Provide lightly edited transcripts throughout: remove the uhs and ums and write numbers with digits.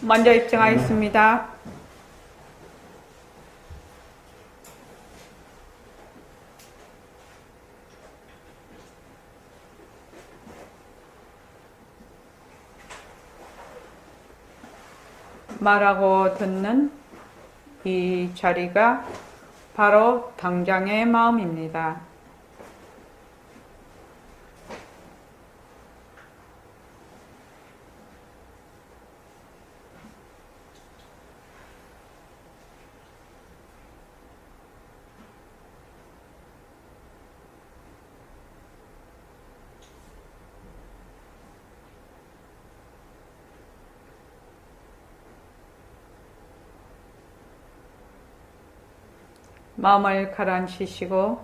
먼저 입증하겠습니다. 말하고 듣는 이 자리가 바로 당장의 마음입니다. 마음을 가라앉히시고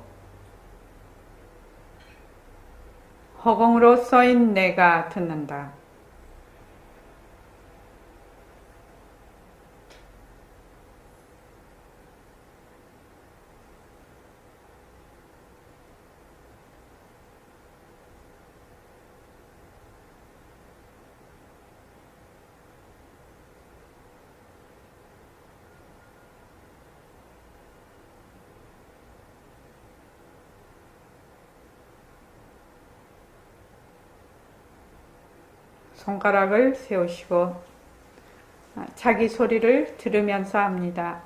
허공으로 써인 내가 듣는다. 손가락을 세우시고 자기 소리를 들으면서 합니다.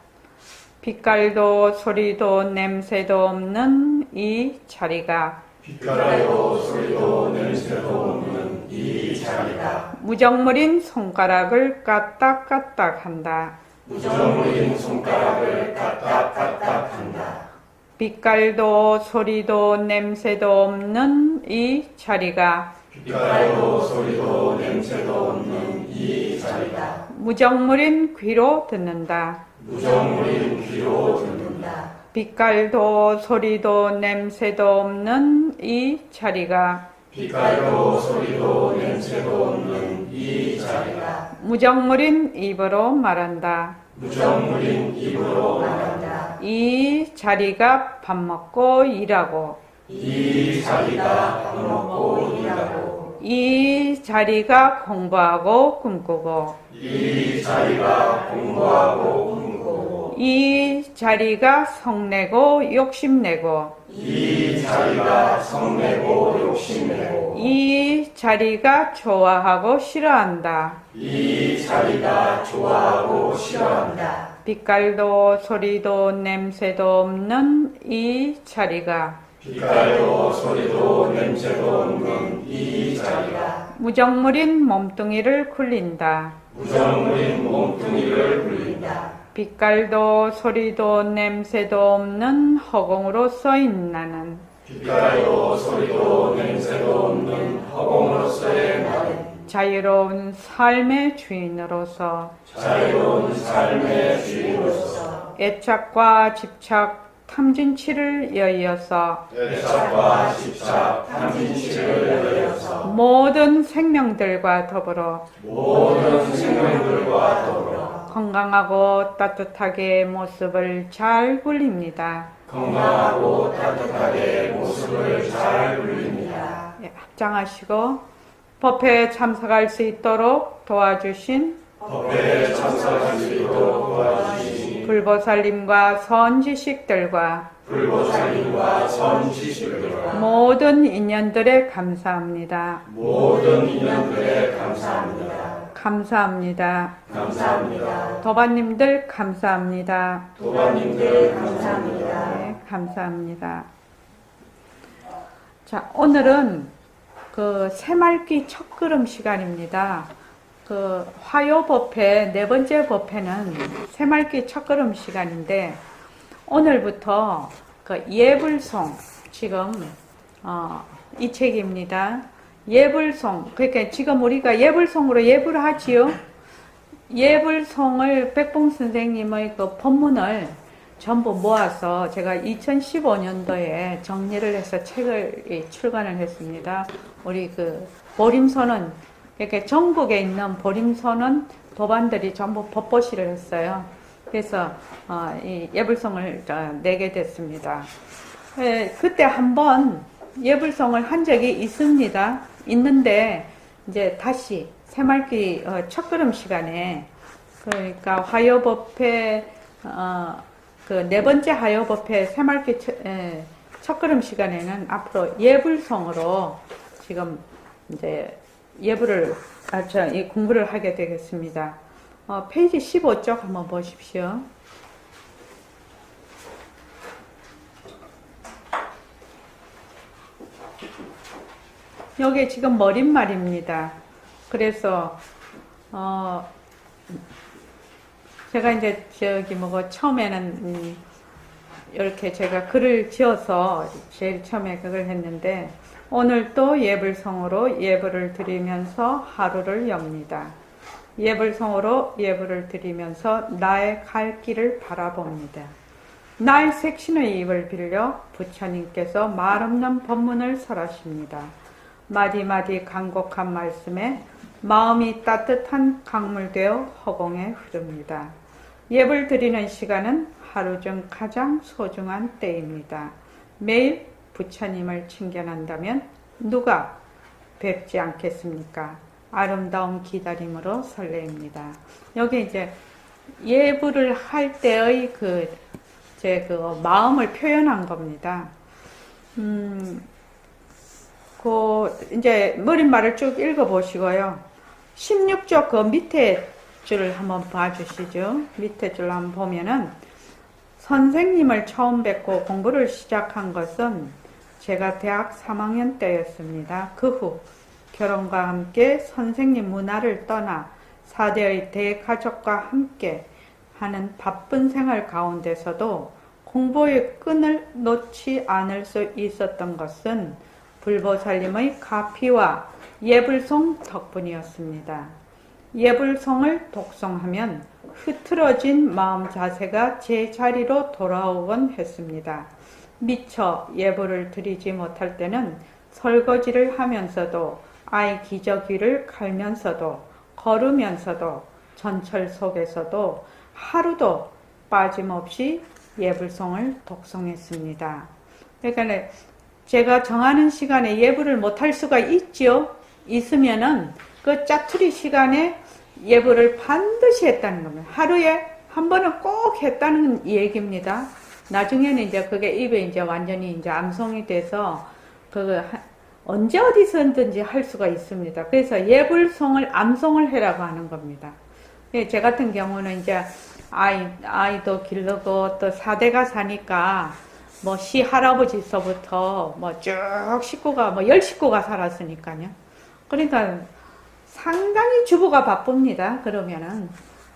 빛깔도 소리도 냄새도 없는 이 자리가 빛깔도 소리도 냄새도 없는 이 자리가 무정물인 손가락을 까딱까딱 한다. 무정물인 손가락을 까딱까딱 한다. 빛깔도 소리도 냄새도 없는 이 자리가 빛깔도 소리도 냄새도 없는 이 자리가 무정물인 귀로 듣는다. 무정물인 귀로 듣는다. 빛깔도 소리도 냄새도 없는 이 자리가 빛깔도 소리도 냄새도 없는 이 자리가 무정물인 입으로 말한다. 무정물인 입으로 말한다. 이 자리가 밥 먹고 일하고 이 자리가 밥 먹고 일하고 이 자리가 공부하고 꿈꾸고 이 자리가 공부하고 꿈꾸고 이 자리가 성내고 욕심내고 이 자리가 성내고 욕심내고 이 자리가 좋아하고 싫어한다. 이 자리가 좋아하고 싫어한다. 빛깔도 소리도 냄새도 없는 이 자리가 빛깔도 소리도 냄새도 없는 이 자리가 무정물인 몸뚱이를 굴린다. 무정물인 몸뚱이를 굴린다. 빛깔도 소리도 냄새도 없는 허공으로 써인 나는 빛깔도 소리도 냄새도 없는 허공으로서의 나는 자유로운 삶의 주인으로서 자유로운 삶의 주인으로서 애착과 집착 탐진치를 여의어서 애착과 집착 탐진치를 여여서 모든 생명들과 더불어 모든 생명들과 더불어 건강하고 따뜻하게 모습을 잘 굴립니다. 건강하고 따뜻하게 모습을 잘 굴립니다. 합장하시고 법회에 참석할 수 있도록 도와주신 법회에 참석할 수 있도록 도와주신 불보살님과 선지식들과 불보살님과 선지식들과 모든 인연들에 감사합니다. 모든 인연들에 감사합니다. 감사합니다. 감사합니다. 도반님들 감사합니다. 도반님들 감사합니다. 네, 감사합니다. 자, 오늘은 그 새말기 첫걸음 시간입니다. 그 화요법회 네 번째 법회는 새말기 첫걸음 시간인데 오늘부터 그 예불송 지금 이 책입니다. 예불송 그러니까 지금 우리가 예불송으로 예불을 하지요. 예불송을 백봉 선생님의 그 법문을 전부 모아서 제가 2015년도에 정리를 해서 책을 출간을 했습니다. 우리 그 보림선은 이렇게 전국에 있는 보림선은 도반들이 전부 법보시를 했어요. 그래서 이 예불송을 내게 됐습니다. 그때 한번 예불송을 한 적이 있습니다. 있는데 이제 다시 새말기 첫걸음 시간에 그러니까 화요법회 그 네 번째 화요법회 새말기 첫걸음 시간에는 앞으로 예불성으로 지금 이제 예불을 이 공부를 하게 되겠습니다. 페이지 15쪽 한번 보십시오. 여기 지금 머릿말입니다. 그래서 제가 이제 처음에는 이렇게 제가 글을 지어서 제일 처음에 그걸 했는데, 오늘 또 예불성으로 예불을 드리면서 하루를 엽니다. 예불성으로 예불을 드리면서 나의 갈 길을 바라봅니다. 나의 색신의 입을 빌려 부처님께서 말없는 법문을 설하십니다. 마디마디 간곡한 말씀에 마음이 따뜻한 강물되어 허공에 흐릅니다. 예불 드리는 시간은 하루 중 가장 소중한 때입니다. 매일 부처님을 칭견한다면 누가 뵙지 않겠습니까? 아름다운 기다림으로 설레입니다. 여기 이제 예불을 할 때의 제 마음을 표현한 겁니다. 이제 머릿말을 쭉 읽어보시고요. 16쪽 그 밑에 줄을 한번 봐주시죠. 밑에 줄 한번 보면은, 선생님을 처음 뵙고 공부를 시작한 것은 제가 대학 3학년 때였습니다. 그 후 결혼과 함께 선생님 문화를 떠나 4대의 대가족과 함께 하는 바쁜 생활 가운데서도 공부의 끈을 놓지 않을 수 있었던 것은 불보살님의 가피와 예불송 덕분이었습니다. 예불송을 독송하면 흐트러진 마음 자세가 제자리로 돌아오곤 했습니다. 미처 예불을 드리지 못할 때는 설거지를 하면서도 아이 기저귀를 갈면서도 걸으면서도 전철 속에서도 하루도 빠짐없이 예불송을 독송했습니다. 그러니까 제가 정하는 시간에 예불을 못할 수가 있지요. 있으면은 그 짜투리 시간에 예불을 반드시 했다는 겁니다. 하루에 한 번은 꼭 했다는 얘기입니다. 나중에는 이제 그게 입에 이제 완전히 이제 암송이 돼서 언제 어디서든지 할 수가 있습니다. 그래서 예불송을 암송을 해라고 하는 겁니다. 제 같은 경우는 이제 아이도 기르고 또 4대가 사니까 뭐 시할아버지서부터 뭐 쭉 식구가 10식구가 살았으니까요. 그러니까 상당히 주부가 바쁩니다. 그러면은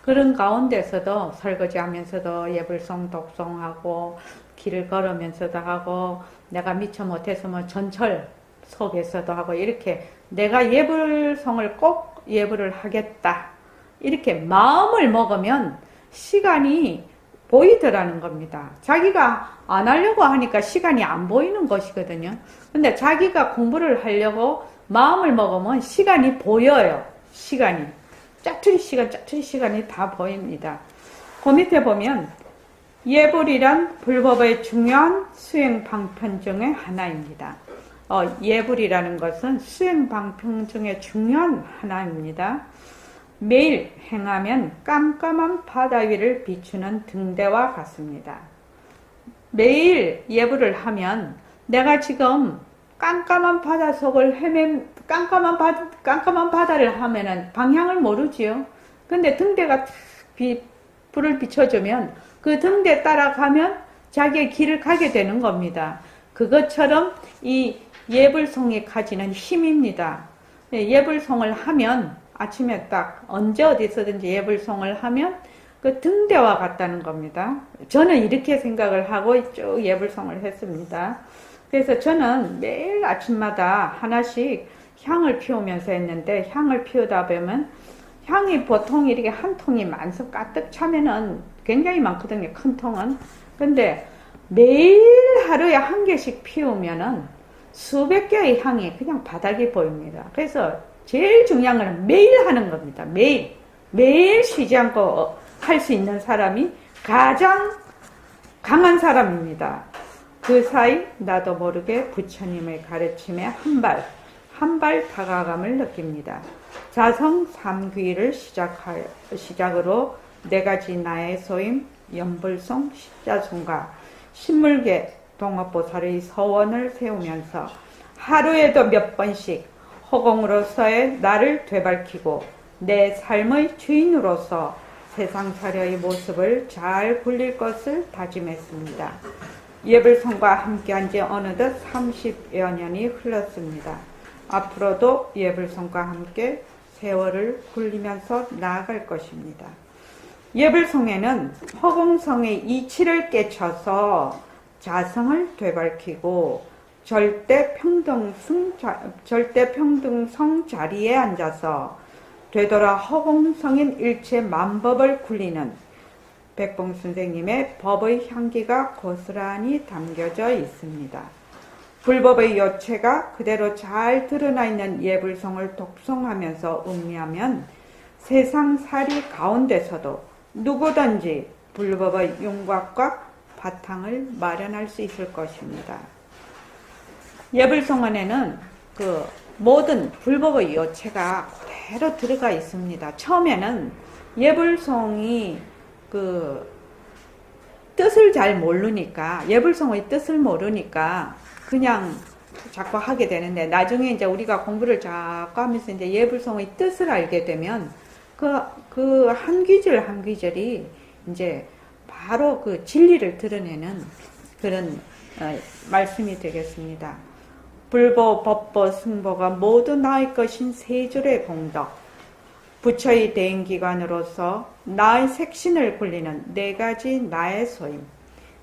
그런 가운데서도 설거지 하면서도 예불송 독송하고 길을 걸으면서도 하고, 내가 미처 못해서 뭐 전철 속에서도 하고, 이렇게 내가 예불송을 꼭 예불을 하겠다 이렇게 마음을 먹으면 시간이 보이더라는 겁니다. 자기가 안 하려고 하니까 시간이 안 보이는 것이거든요. 근데 자기가 공부를 하려고 마음을 먹으면 시간이 보여요. 시간이. 짜투리 시간이 다 보입니다. 그 밑에 보면 예불이란 불법의 중요한 수행 방편 중에 하나입니다. 예불이라는 것은 수행 방편 중에 중요한 하나입니다. 매일 행하면 깜깜한 바다 위를 비추는 등대와 같습니다. 매일 예불을 하면 내가 지금 깜깜한 바다 속을 깜깜한 바다를 하면은 방향을 모르지요. 근데 등대가 불을 비춰주면 그 등대 따라가면 자기의 길을 가게 되는 겁니다. 그것처럼 이 예불송이 가지는 힘입니다. 예불송을 하면 아침에 딱 언제 어디서든지 예불송을 하면 그 등대와 같다는 겁니다. 저는 이렇게 생각을 하고 쭉 예불송을 했습니다. 그래서 저는 매일 아침마다 하나씩 향을 피우면서 했는데, 향을 피우다 보면 향이 보통 이렇게 한 통이 만석 가득 차면은 굉장히 많거든요. 큰 통은. 근데 매일 하루에 한 개씩 피우면은 수백 개의 향이 그냥 바닥에 보입니다. 그래서 제일 중요한 건 매일 하는 겁니다. 매일 쉬지 않고 할 수 있는 사람이 가장 강한 사람입니다. 그 사이 나도 모르게 부처님의 가르침에 한 발 다가감을 느낍니다. 자성 3귀를 시작으로 네 가지 나의 소임, 연불송, 십자송과 신물계 동업보살의 서원을 세우면서 하루에도 몇 번씩 허공으로서의 나를 되밟히고 내 삶의 주인으로서 세상사려의 모습을 잘 굴릴 것을 다짐했습니다. 예불성과 함께한 지 어느덧 30여 년이 흘렀습니다. 앞으로도 예불성과 함께 세월을 굴리면서 나아갈 것입니다. 예불성에는 허공성의 이치를 깨쳐서 자성을 되밟히고 절대평등성 자리에 앉아서 되돌아 허공성인 일체 만법을 굴리는 백봉 선생님의 법의 향기가 고스란히 담겨져 있습니다. 불법의 요체가 그대로 잘 드러나 있는 예불성을 독송하면서 음미하면 세상살이 가운데서도 누구든지 불법의 윤곽과 바탕을 마련할 수 있을 것입니다. 예불성원에는 그 모든 불법의 요체가 그대로 들어가 있습니다. 처음에는 예불성이 그 뜻을 잘 모르니까, 예불성의 뜻을 모르니까 그냥 자꾸 하게 되는데, 나중에 이제 우리가 공부를 자꾸 하면서 이제 예불성의 뜻을 알게 되면 그 한 귀절 한 귀절이 이제 바로 그 진리를 드러내는 그런 말씀이 되겠습니다. 불보, 법보, 승보가 모두 나의 것인 세 줄의 공덕, 부처의 대행기관으로서 나의 색신을 굴리는 네 가지 나의 소임,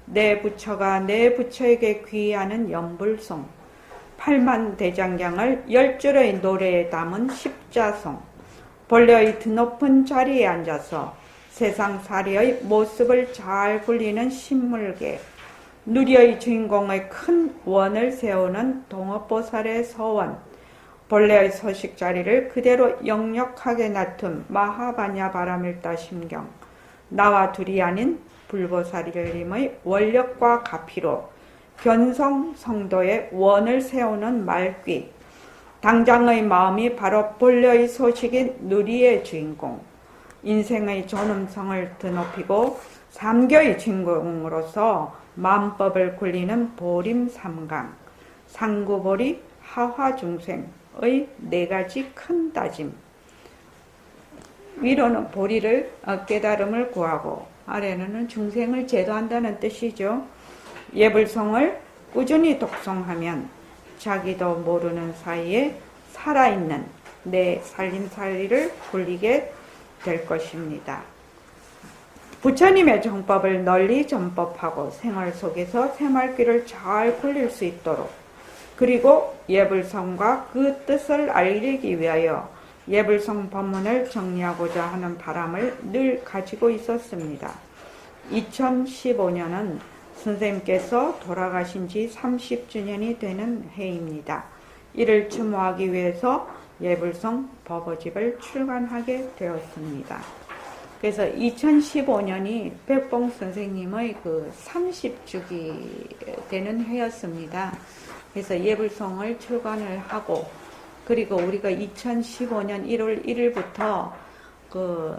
내 부처가 내 부처에게 귀하는 연불송, 8만 대장경을 10줄의 노래에 담은 십자송, 본래의 드높은 자리에 앉아서 세상살이의 모습을 잘 굴리는 신물계, 누리의 주인공의 큰 원을 세우는 동업보살의 서원, 본래의 서식 자리를 그대로 역력하게 놔둔 마하바냐 바라밀다 심경, 나와 둘이 아닌 불보살님의 원력과 가피로 견성 성도의 원을 세우는 말귀, 당장의 마음이 바로 본래의 소식인 누리의 주인공, 인생의 존엄성을 드높이고 삼교의 주인공으로서 만법을 굴리는 보림삼강, 상구보리 하화중생의 네 가지 큰 다짐. 위로는 보리를 깨달음을 구하고, 아래는 중생을 제도한다는 뜻이죠. 예불성을 꾸준히 독송하면 자기도 모르는 사이에 살아있는 내 살림살이를 굴리게 될 것입니다. 부처님의 정법을 널리 전법하고 생활 속에서 새말귀를 잘 굴릴 수 있도록, 그리고 예불성과 그 뜻을 알리기 위하여 예불성 법문을 정리하고자 하는 바람을 늘 가지고 있었습니다. 2015년은 선생님께서 돌아가신 지 30주년이 되는 해입니다. 이를 추모하기 위해서 예불성 법어집을 출간하게 되었습니다. 그래서 2015년이 백봉 선생님의 그 30주기 되는 해였습니다. 그래서 예불성을 출간을 하고, 그리고 우리가 2015년 1월 1일부터 그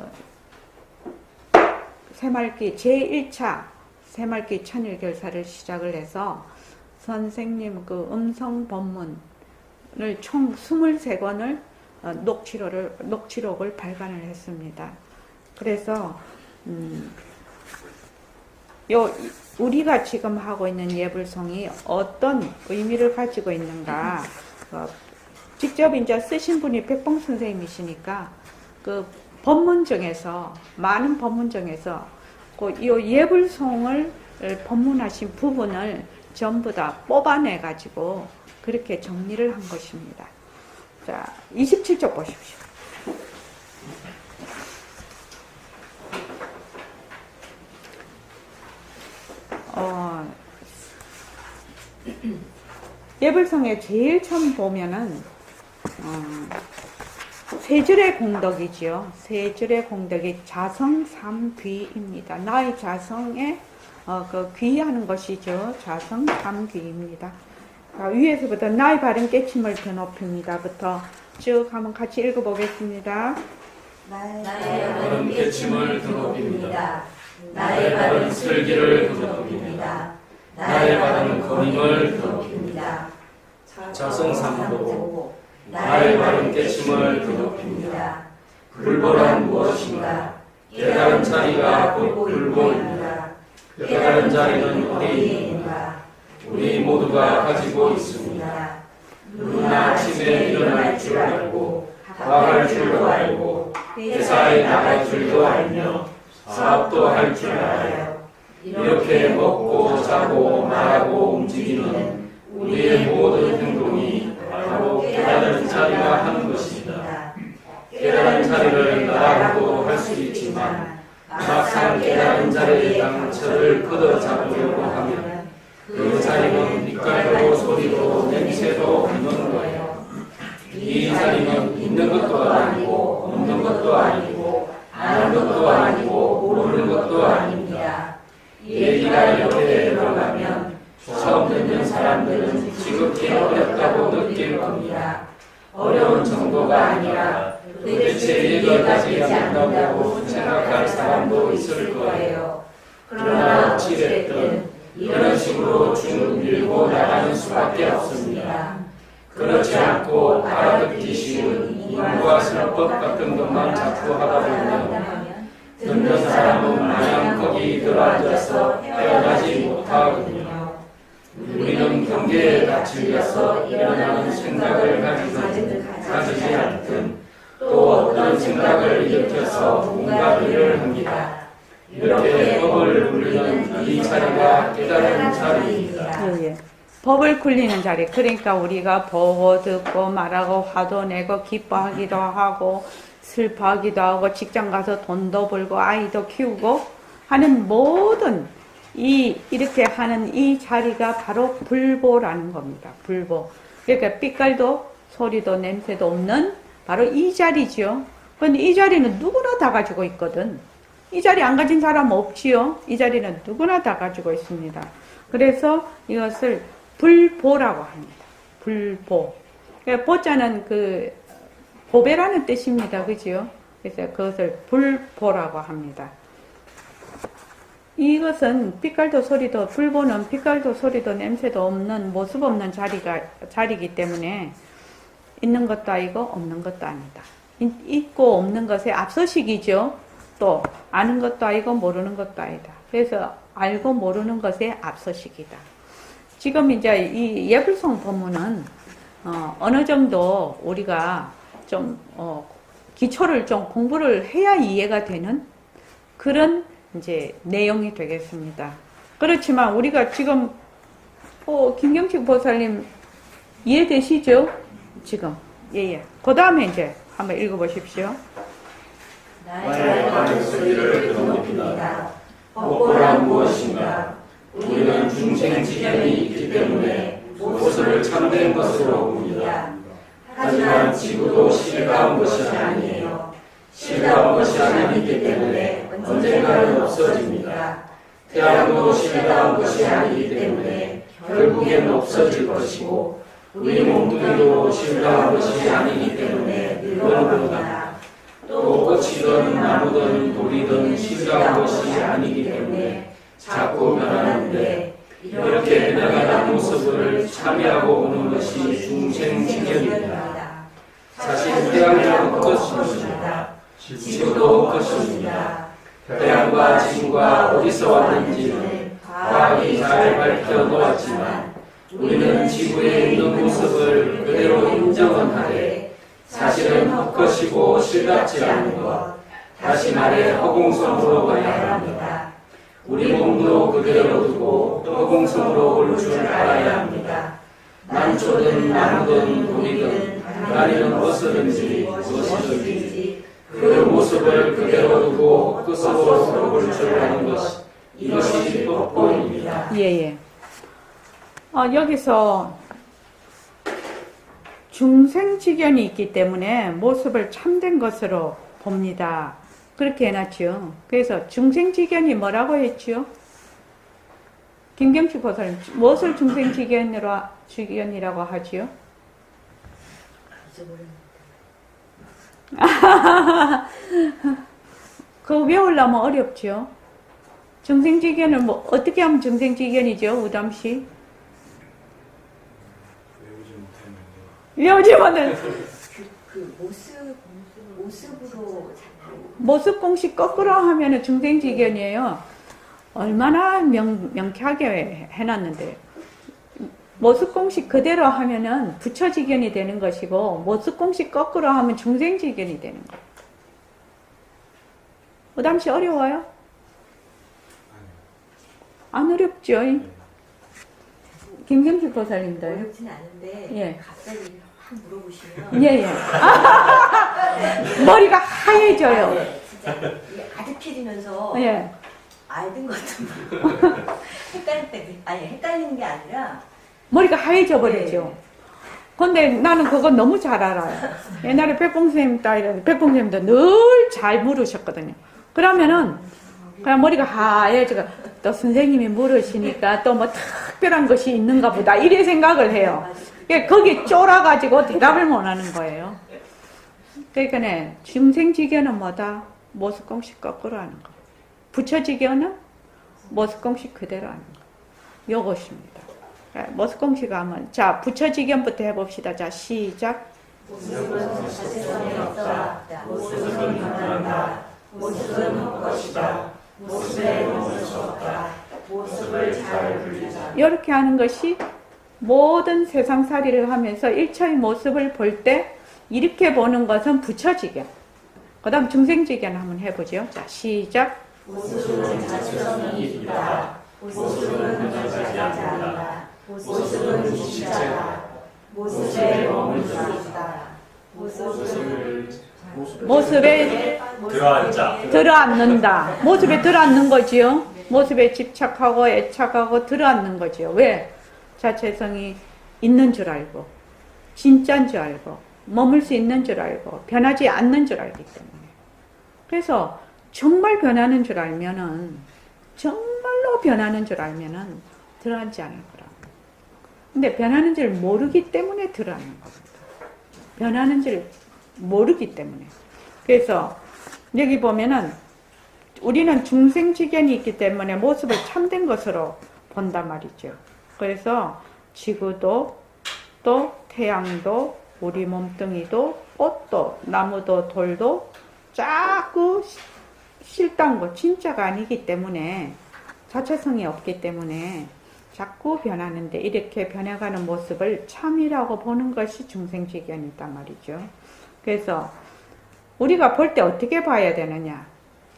새말귀 제1차 새말귀 천일결사를 시작을 해서 선생님 그 음성 법문을 총 23권을 녹취록을 발간을 했습니다. 그래서 우리가 지금 하고 있는 예불성이 어떤 의미를 가지고 있는가, 직접 이제 쓰신 분이 백봉 선생님이시니까 그 법문 중에서, 많은 법문 중에서 이 예불성을 법문하신 부분을 전부 다 뽑아내 가지고 그렇게 정리를 한 것입니다. 자, 27쪽 보십시오. 예불성에 제일 처음 보면은 세 줄의 공덕이지요. 세 줄의 공덕이 자성 삼귀입니다. 나의 자성에 그 귀하는 것이죠. 자성 삼귀입니다. 위에서부터 나의 바른 깨침을 더 높입니다부터 쭉 한번 같이 읽어보겠습니다. 나의 바른 깨침을 드높입니다. 나의 바른 슬기를 드높입니다. 나의 바른 거림을 드높입니다. 자성삼도 나의 바른 깨침을 드높입니다. 불보란 무엇인가? 깨달은 자리가 곧 불보입니다. 깨달은 자리는 어디 있는가? 우리 모두가 가지고 있습니다. 누구나 아침에 일어날 줄 알고 과할 줄도 알고 회사에 나갈 줄도 알며 사업도 할 줄 알아요. 이렇게 먹고 자고 말하고 움직이는 우리의 모든 행동이 바로 깨달은 자리가 하는 것입니다. 깨달은 자리를 나라고도 할 수 있지만 막상 깨달은 자리의 당처를 걷어잡으려고 하면 그 자리는 빛깔도 소리도 냄새도 없는 거예요. 이 자리는 있는 것도 아니고 없는 것도 아니고 아는 것도 아니고 모르는 것도 아닙니다. 얘기가 이렇게 들어가면 처음 듣는 사람들은 지극히 어렵다고 느낄 겁니다. 어려운 정도가 아니라 도대체 이해가 되지 않는다고 생각할 사람도 있을 거예요. 그러나 어찌됐든 이런 식으로 쭉 밀고 나가는 수밖에 없습니다. 그렇지 않고 알아듣기 쉬운 인과 설법 같은 것만 자꾸 하다 보면 듣는 사람은 마냥 거기 들어앉아서 헤어나지 못하거든요. 우리는 경계에 갇히려서 일어나는 생각을 가지지 않든 또 어떤 생각을 일으켜서 뭔가 일을 합니다. 이렇게 법을 굴리는 이 자리가 깨달은 자리입니다. 예. 법을 굴리는 자리. 그러니까 우리가 보고 듣고 말하고 화도 내고 기뻐하기도 하고 슬퍼하기도 하고 직장 가서 돈도 벌고 아이도 키우고 하는 모든 이렇게 하는 이 자리가 바로 불보라는 겁니다. 불보. 그러니까 빛깔도 소리도 냄새도 없는 바로 이 자리죠. 근데 이 자리는 누구나 다 가지고 있거든. 이 자리 안 가진 사람 없지요. 이 자리는 누구나 다 가지고 있습니다. 그래서 이것을 불보라고 합니다. 불보. 그러니까 보자는 그 보배라는 뜻입니다. 그죠? 그래서 그것을 불보라고 합니다. 이것은 빛깔도 소리도 불보는 빛깔도 소리도 냄새도 없는 모습 없는 자리이기 때문에 있는 것도 아니고 없는 것도 아니다. 있고 없는 것의 앞서식이죠. 또 아는 것도 아니고 모르는 것도 아니다. 그래서 알고 모르는 것의 앞서식이다. 지금 이제 이 예불성 법문은 어느 정도 우리가 좀 기초를 좀 공부를 해야 이해가 되는 그런 이제 내용이 되겠습니다. 그렇지만 우리가 지금 김경식 보살님 이해되시죠? 지금 예. 그 다음에 이제 한번 읽어보십시오. 나의 바른 소리를 드높입니다. 법보란 무엇인가? 우리는 중생지견이 있기 때문에 모습을 참된 것으로 봅니다. 하지만 지구도 실가운 것이 아니에요. 실가운 것이 아니기 때문에 언젠가는 없어집니다. 태양도 실가운 것이 아니기 때문에 결국엔 없어질 것이고 우리 몸뚱이도 실가운 것이 아니기 때문에 늙어갑니다. 또 꽃이든 나무든 돌이든 실가운 것이 아니기 때문에 자꾸 변하는데 이렇게 변해가는 모습을 참여하고 오는 것이 중생지견입니다. 사실 태양은 헛것입니다. 지구도 헛것입니다. 태양과 지구가 어디서 왔는지는 과학이 잘 밝혀놓았지만 우리는 지구에 있는 모습을 그대로 인정은 하되 사실은 헛것이고 실답지 않은 것, 다시 말해 허공성으로 가야 합니다. 우리 몸도 그대로 두고 허공성으로 올 줄 알아야 합니다. 난초든 나무든 돌이든 다리는 무엇이든지 무엇이든지 그 모습을 그대로 두고 끝으로 올 줄 아는 것, 이것이 법보입니다. 예. 여기서 중생지견이 있기 때문에 모습을 참된 것으로 봅니다. 그렇게 해놨죠. 그래서 중생지견이 뭐라고 했죠? 김경식 보살님, 무엇을 중생지견이라고 하지요? 그거 외우려면 어렵죠. 정생지견은 뭐 어떻게 하면 정생지견이죠, 우담씨? 외우지 못하면 모습으로 자꾸 모습 공식 거꾸로 하면은 중생지견이에요. 얼마나 명쾌하게 해놨는데 모습 공식 그대로 하면은 부처지견이 되는 것이고 모습 공식 거꾸로 하면 중생지견이 되는 거예요. 우담씨 어려워요? 안 어렵죠? 김경식 보살님도 어렵진 않은데 예. 갑자기 확 물어보시면 예예. 머리가 하얘져요. 네, 진짜 이게 아득해지면서 예. 알던 것도 헷갈릴 때 아니 헷갈리는 게 아니라 머리가 하얘져 버리죠. 네. 근데 나는 그거 너무 잘 알아요. 옛날에 백봉선생님 딸이라서 백봉선생님도 늘 잘 물으셨거든요. 그러면은 그냥 머리가 하얘지고 또 선생님이 물으시니까 또 뭐 특별한 것이 있는가 보다 이래 생각을 해요. 거기 쫄아가지고 대답을 못 하는 거예요. 그러니까 중생지견은 뭐다? 모습공식 거꾸로 하는 거. 부처지견은 모습공식 그대로 하는 거. 요것입니다. 모습공식 하면 자 부처지견부터 해봅시다. 자 시작. 모습은 자체성이 없다. 모습은 변한다. 모습은 것이다. 모습에 머물 수 없다. 모습을 잘 분리자. 이렇게 하는 것이 모든 세상살이를 하면서 일처의 모습을 볼 때 이렇게 보는 것은 부처지견. 그 다음 중생지견 한번 해보죠. 자 시작. 모습은 자체성이 있다. 모습은 변하지 않는다. 모습은 진짜다. 모습에 머물 수 있다. 모습에 들어앉자. 들어앉는다. 모습에 들어앉는 거지요. 모습에 집착하고 애착하고 들어앉는 거지요. 왜? 자체성이 있는 줄 알고 진짜인 줄 알고 머물 수 있는 줄 알고 변하지 않는 줄 알기 때문에. 그래서 정말 변하는 줄 알면은 정말로 변하는 줄 알면은 들어앉지 않을 거라. 근데 변하는 줄 모르기 때문에 들어앉는 겁니다. 변하는 줄 모르기 때문에. 그래서 여기 보면은 우리는 중생지견이 있기 때문에 모습을 참된 것으로 본단 말이죠. 그래서 지구도 또 태양도 우리 몸뚱이도 꽃도 나무도 돌도 자꾸 실다운 거 진짜가 아니기 때문에 자체성이 없기 때문에 자꾸 변하는데 이렇게 변해가는 모습을 참이라고 보는 것이 중생지견이단 말이죠. 그래서 우리가 볼 때 어떻게 봐야 되느냐.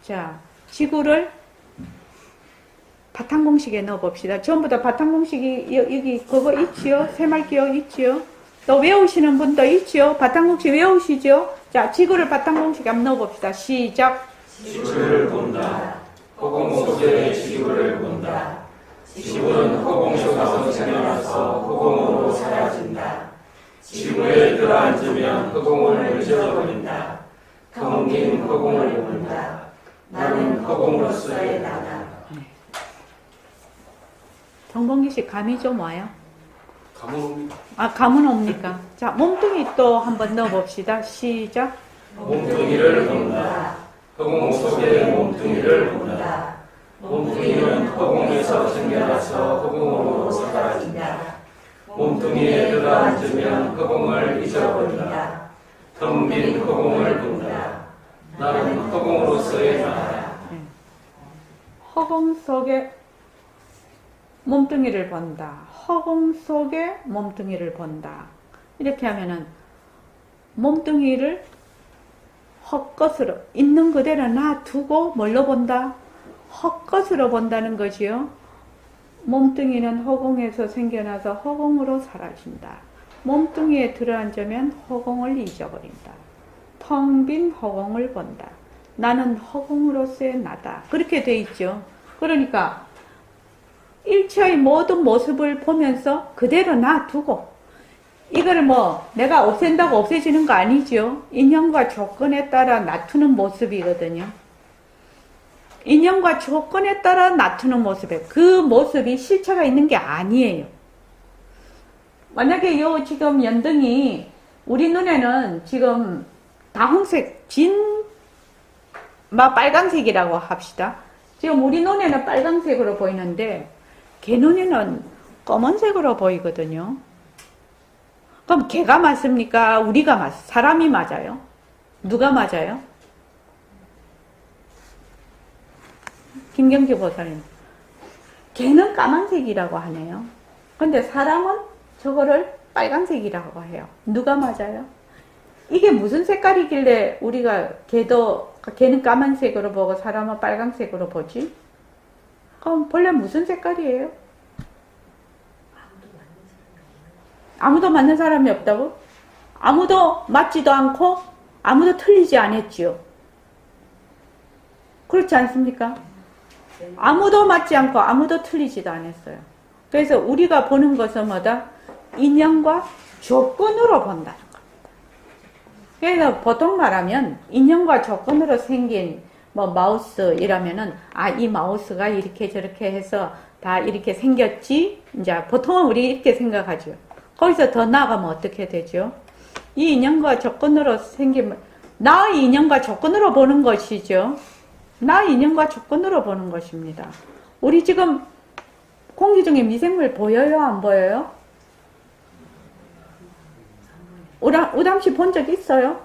자, 지구를 바탕공식에 넣어봅시다. 전부 다 바탕공식이 여기 그거 있지요? 새말기호 있지요? 또 외우시는 분도 있지요? 바탕공식 외우시죠? 자, 지구를 바탕공식에 한번 넣어봅시다. 시작. 지구를 본다. 허공 속에 지구를 본다. 지구는 허공 속에서 생겨나서 허공으로 사라진다. 지구에 들어앉으면 허공을 잊어버린다. 텅 빈 허공을 본다. 나는 허공으로서의 나다. 정봉기 씨 감이 좀 와요? 감옥 아, 감은 옵니까? 자, 몸뚱이 또 한번 넣어봅시다. 시작. 몸뚱이를 본다. 허공 속의 몸뚱이를 본다. 몸뚱이는 허공에서 생겨나서 허공으로 사라진다. 몸뚱이에 들어앉으면 허공을 잊어버린다. 텅 빈 허공을 본다. 나는 허공으로서의 나다. 허공 속에 몸뚱이를 본다. 허공 속에 몸뚱이를 본다. 이렇게 하면은 몸뚱이를 헛것으로 있는 그대로 놔두고 뭘로 본다? 헛것으로 본다는 거지요. 몸뚱이는 허공에서 생겨나서 허공으로 사라진다. 몸뚱이에 들어앉으면 허공을 잊어버린다. 텅 빈 허공을 본다. 나는 허공으로서의 나다. 그렇게 돼 있죠. 그러니까 일체의 모든 모습을 보면서 그대로 놔두고 이거를 뭐 내가 없앤다고 없애지는 거 아니죠. 인연과 조건에 따라 놔두는 모습이거든요. 인연과 조건에 따라 놔두는 모습에 그 모습이 실체가 있는 게 아니에요. 만약에 요 지금 연등이 우리 눈에는 지금 다홍색, 막 빨강색이라고 합시다. 지금 우리 눈에는 빨강색으로 보이는데 걔 눈에는 검은색으로 보이거든요. 그럼 걔가 맞습니까? 우리가 사람이 맞아요? 누가 맞아요? 김경주 보살님. 걔는 까만색이라고 하네요. 근데 사람은 저거를 빨간색이라고 해요. 누가 맞아요? 이게 무슨 색깔이길래 우리가 걔는 까만색으로 보고 사람은 빨간색으로 보지? 그럼 본래 무슨 색깔이에요? 아무도 맞는 사람이 없다고? 아무도 맞지도 않고 아무도 틀리지 않았지요. 그렇지 않습니까? 아무도 맞지 않고 아무도 틀리지도 않았어요. 그래서 우리가 보는 것은 뭐다? 인연과 조건으로 본다는 겁니다. 그래서 보통 말하면 인연과 조건으로 생긴 뭐 마우스 이라면은 이 마우스가 이렇게 저렇게 해서 다 이렇게 생겼지? 이제 보통은 우리 이렇게 생각하죠. 거기서 더 나아가면 어떻게 되죠? 이 인연과 조건으로 생긴 나의 인연과 조건으로 보는 것이죠. 나의 인연과 조건으로 보는 것입니다. 우리 지금 공기 중에 미생물 보여요? 안 보여요? 우담씨 본 적 있어요?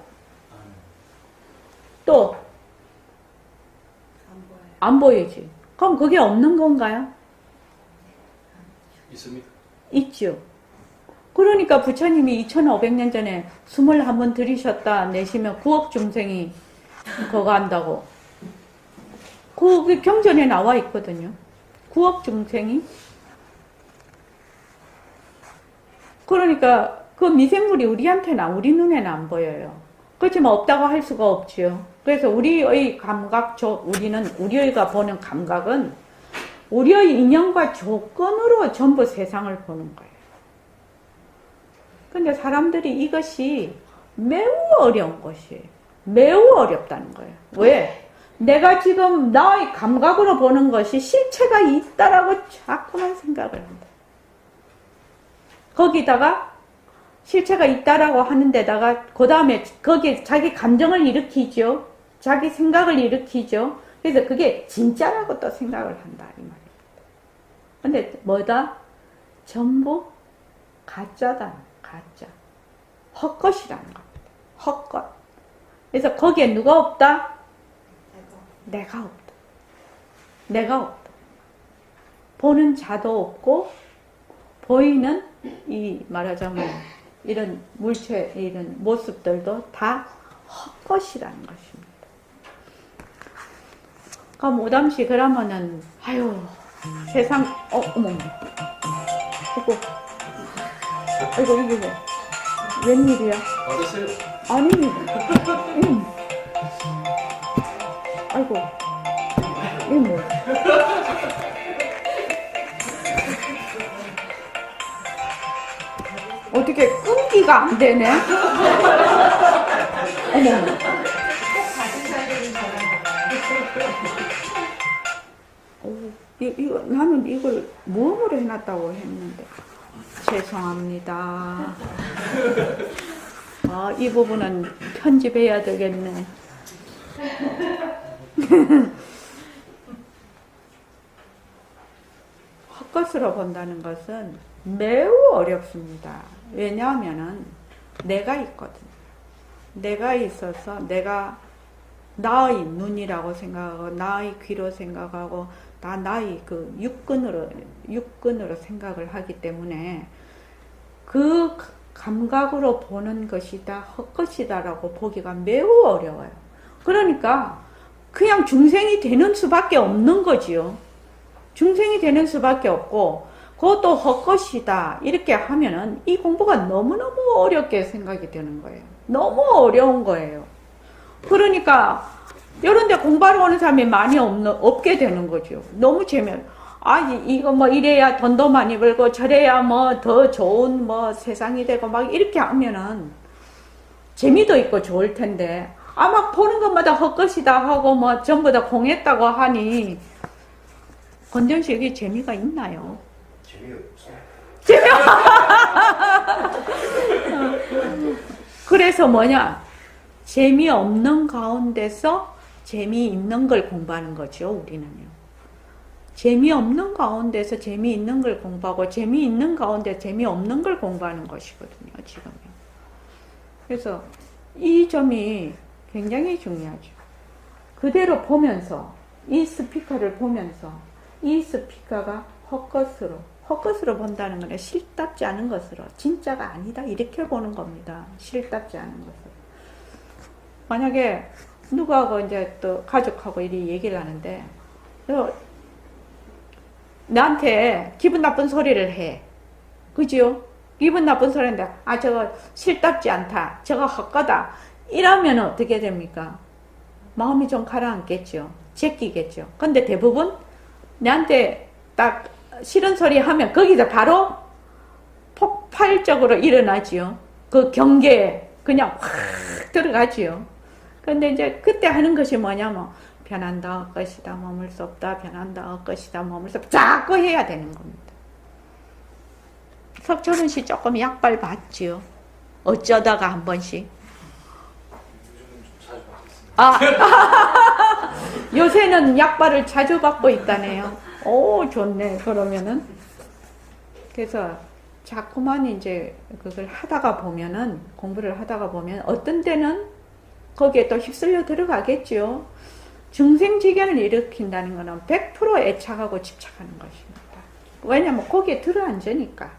또? 안 보이지. 그럼 그게 없는 건가요? 있습니다. 있죠. 그러니까 부처님이 2500년 전에 21번 들이셨다 내시면 9억 중생이 그거 한다고. 그 경전에 나와 있거든요. 9억 중생이. 그러니까 그 미생물이 우리 눈에는 안 보여요. 그렇지만 없다고 할 수가 없지요. 그래서 우리의 우리가 보는 감각은 우리의 인연과 조건으로 전부 세상을 보는 거예요. 근데 사람들이 이것이 매우 어려운 것이에요. 매우 어렵다는 거예요. 왜? 내가 지금 나의 감각으로 보는 것이 실체가 있다라고 자꾸만 생각을 한다. 거기다가 실체가 있다라고 하는 데다가 그 다음에 거기에 자기 감정을 일으키죠. 자기 생각을 일으키죠. 그래서 그게 진짜라고 또 생각을 한다 이 말입니다. 근데 뭐다? 전부 가짜다. 가짜. 헛것이라는 겁니다. 헛것. 그래서 거기에 누가 없다? 내가 없다. 내가 없다. 보는 자도 없고 보이는 이 말하자면 이런 물체 이런 모습들도 다 헛것이라는 것입니다. 그럼 오담씨 그러면은 세상 어머 아이고 이게 웬일이야? 받으세요. 아니 아이고 이게 뭐 어떻게 끊기가 안 되네? 어머. 나는 이걸 모음으로 해놨다고 했는데 죄송합니다. 이 부분은 편집해야 되겠네. 헛것으로 본다는 것은 매우 어렵습니다. 왜냐하면은 내가 있거든요. 내가 있어서 내가 나의 눈이라고 생각하고 나의 귀로 생각하고 다 나의 그 육근으로 생각을 하기 때문에 그 감각으로 보는 것이 다 헛것이다라고 보기가 매우 어려워요. 그러니까 그냥 중생이 되는 수밖에 없는 거지요. 중생이 되는 수밖에 없고 그것도 헛것이다 이렇게 하면은 이 공부가 너무너무 어렵게 생각이 되는 거예요. 너무 어려운 거예요. 그러니까 이런 데 공부하러 오는 사람이 많이 없게 되는 거죠. 너무 이거 뭐 이래야 돈도 많이 벌고 저래야 뭐 더 좋은 뭐 세상이 되고 막 이렇게 하면은 재미도 있고 좋을 텐데 막 보는 것마다 헛것이다 하고 뭐 전부 다 공했다고 하니 건전씨 여기 재미가 있나요? 재미없어요. 그래서 뭐냐? 재미없는 가운데서 재미있는 걸 공부하는 거죠, 우리는요. 재미없는 가운데서 재미있는 걸 공부하고 재미있는 가운데 재미없는 걸 공부하는 것이거든요, 지금요. 그래서 이 점이 굉장히 중요하죠. 그대로 보면서, 이 스피커를 보면서 이 스피커가 헛것으로 본다는 것은 실답지 않은 것으로, 진짜가 아니다 이렇게 보는 겁니다. 실답지 않은 것으로. 만약에 누구하고 이제 또 가족하고 이리 얘기를 하는데 나한테 기분 나쁜 소리를 해. 그죠? 기분 나쁜 소리인데 저거 실답지 않다. 저거 헛거다. 이러면 어떻게 됩니까? 마음이 좀 가라앉겠죠. 제끼겠죠. 근데 대부분 나한테 딱 싫은 소리 하면 거기서 바로 폭발적으로 일어나지요. 그 경계에 그냥 확 들어가지요. 근데 이제 그때 하는 것이 뭐냐면 변한다, 것이다, 머물 수 없다, 변한다, 것이다, 머물 수 없다. 자꾸 해야 되는 겁니다. 석철은 씨 조금 약발 받지요. 어쩌다가 한 번씩. 요즘은 좀 자주 받겠습니다. 요새는 약발을 자주 받고 있다네요. 오, 좋네. 그러면은. 그래서 자꾸만 이제 그걸 하다가 보면은, 공부를 하다가 보면 어떤 때는 거기에 또 휩쓸려 들어가겠죠. 중생지견을 일으킨다는 것은 100% 애착하고 집착하는 것입니다. 왜냐면 거기에 들어앉으니까.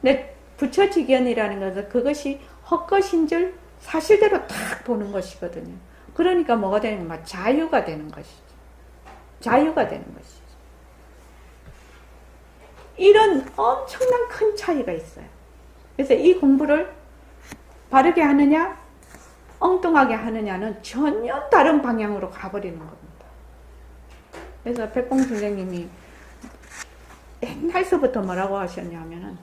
근데 부처지견이라는 것은 그것이 헛것인 줄 사실대로 딱 보는 것이거든요. 그러니까 뭐가 되는 건가? 자유가 되는 것이죠. 자유가 되는 것이죠. 이런 엄청난 큰 차이가 있어요. 그래서 이 공부를 바르게 하느냐, 엉뚱하게 하느냐는 전혀 다른 방향으로 가버리는 겁니다. 그래서 백봉 선생님이 옛날서부터 뭐라고 하셨냐면은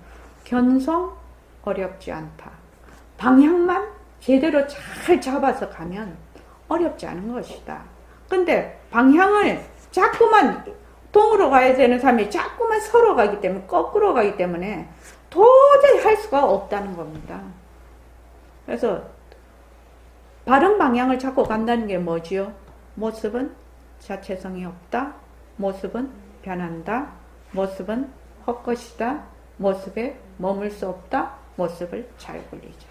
견성 어렵지 않다. 방향만 제대로 잘 잡아서 가면 어렵지 않은 것이다. 근데 방향을 자꾸만 동으로 가야 되는 사람이 자꾸만 서로 가기 때문에, 거꾸로 가기 때문에 도저히 할 수가 없다는 겁니다. 그래서 바른 방향을 잡고 간다는 게 뭐지요? 모습은 자체성이 없다. 모습은 변한다. 모습은 헛것이다. 모습에 머물 수 없다. 모습을 잘 굴리자.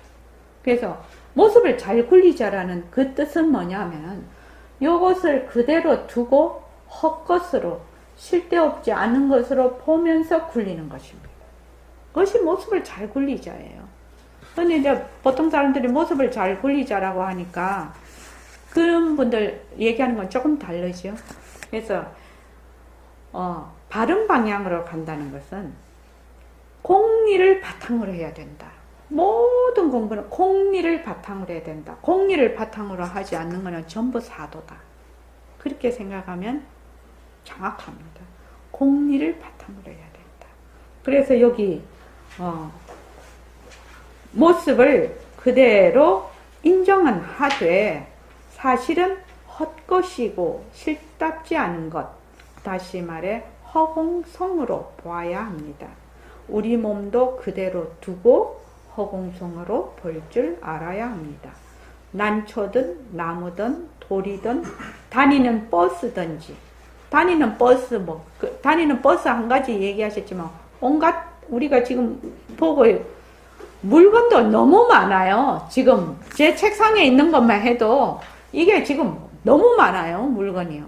그래서 모습을 잘 굴리자라는 그 뜻은 뭐냐면 이것을 그대로 두고 헛것으로, 실데없지 않은 것으로 보면서 굴리는 것입니다. 그것이 모습을 잘 굴리자예요. 근데 이제 보통 사람들이 모습을 잘 굴리자라고 하니까 그런 분들 얘기하는 건 조금 다르죠. 그래서 바른 방향으로 간다는 것은 공리를 바탕으로 해야 된다. 모든 공부는 공리를 바탕으로 해야 된다. 공리를 바탕으로 하지 않는 것은 전부 사도다. 그렇게 생각하면 정확합니다. 공리를 바탕으로 해야 된다. 그래서 여기 모습을 그대로 인정한 하되 사실은 헛것이고 실답지 않은 것, 다시 말해 허공성으로 봐야 합니다. 우리 몸도 그대로 두고 허공성으로 볼 줄 알아야 합니다. 난초든 나무든 돌이든 다니는 버스든지, 다니는 버스 한 가지 얘기하셨지만 온갖 우리가 지금 보고 물건도 너무 많아요. 지금 제 책상에 있는 것만 해도 이게 지금 너무 많아요. 물건이요.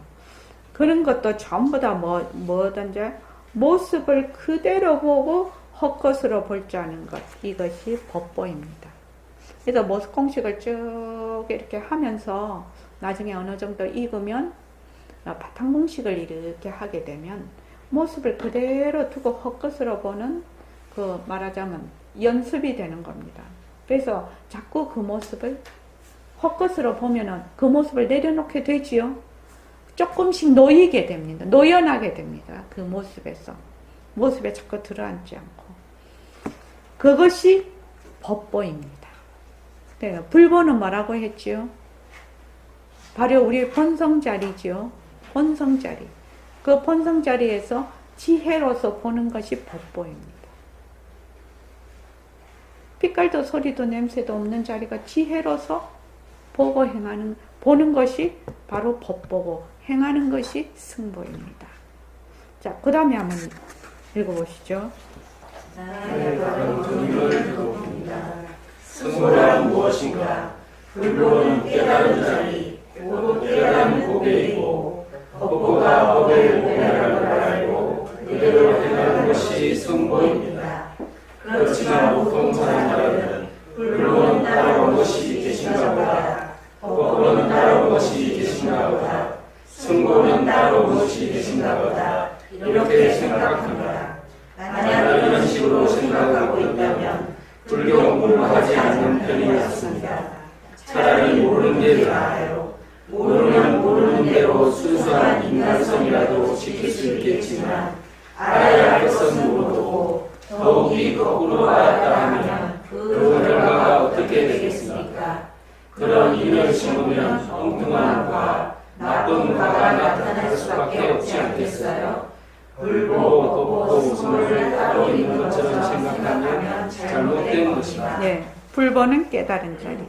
그런 것도 전부 다 뭐든지 모습을 그대로 보고 헛것으로 볼 줄 아는 것, 이것이 법보입니다. 그래서 모습 공식을 쭉 이렇게 하면서 나중에 어느 정도 익으면 바탕 공식을 이렇게 하게 되면 모습을 그대로 두고 헛것으로 보는 그 말하자면 연습이 되는 겁니다. 그래서 자꾸 그 모습을 헛것으로 보면은 그 모습을 내려놓게 되지요. 조금씩 놓이게 됩니다. 노연하게 됩니다. 그 모습에서. 모습에 자꾸 들어앉지 않고. 그것이 법보입니다. 네, 불보는 뭐라고 했지요? 바로 우리의 본성자리지요. 본성자리. 그 본성자리에서 지혜로서 보는 것이 법보입니다. 빛깔도 소리도 냄새도 없는 자리가 지혜로서 보고 행하는, 보는 것이 바로 법보고 행하는 것이 승보입니다. 자, 그 다음에 한번 읽어보시죠. 나의 바른 정의를 돕니다. 승보란 무엇인가? 불보는 깨달은 자리, 곧 깨달은 고배이고, 법보가 법의 고배라는 걸 알고 그대로 행하는 것이 승보입니다. 그렇지만 보통 사람들은 불보는 따라온 것이 계신가 보다, 법보는 따라온 것이 계신가 보다, 승보는 따라온 것이 계신가 보다 이렇게 생각합니다. 만약 이런 식으로 생각하고 있다면 불교 공부하지 않는 편이 낫습니다. 차라리 모르는 게 나아요. 모르면 모르는 대로 순수한 인간성이라도 지킬 수 있겠지만 알아야 할 것은 모르고 더욱이 거꾸로 알았다 하면 그 결과가 어떻게 되겠습니까? 그런 인을 심으면 엉뚱한 과, 나쁜 과가 나타날 수밖에 없지 않겠어요? 불보, 법보, 승보를 따로 있는 것처럼 생각하면 잘못된 것입니다. 네, 불보는 깨달은 자리,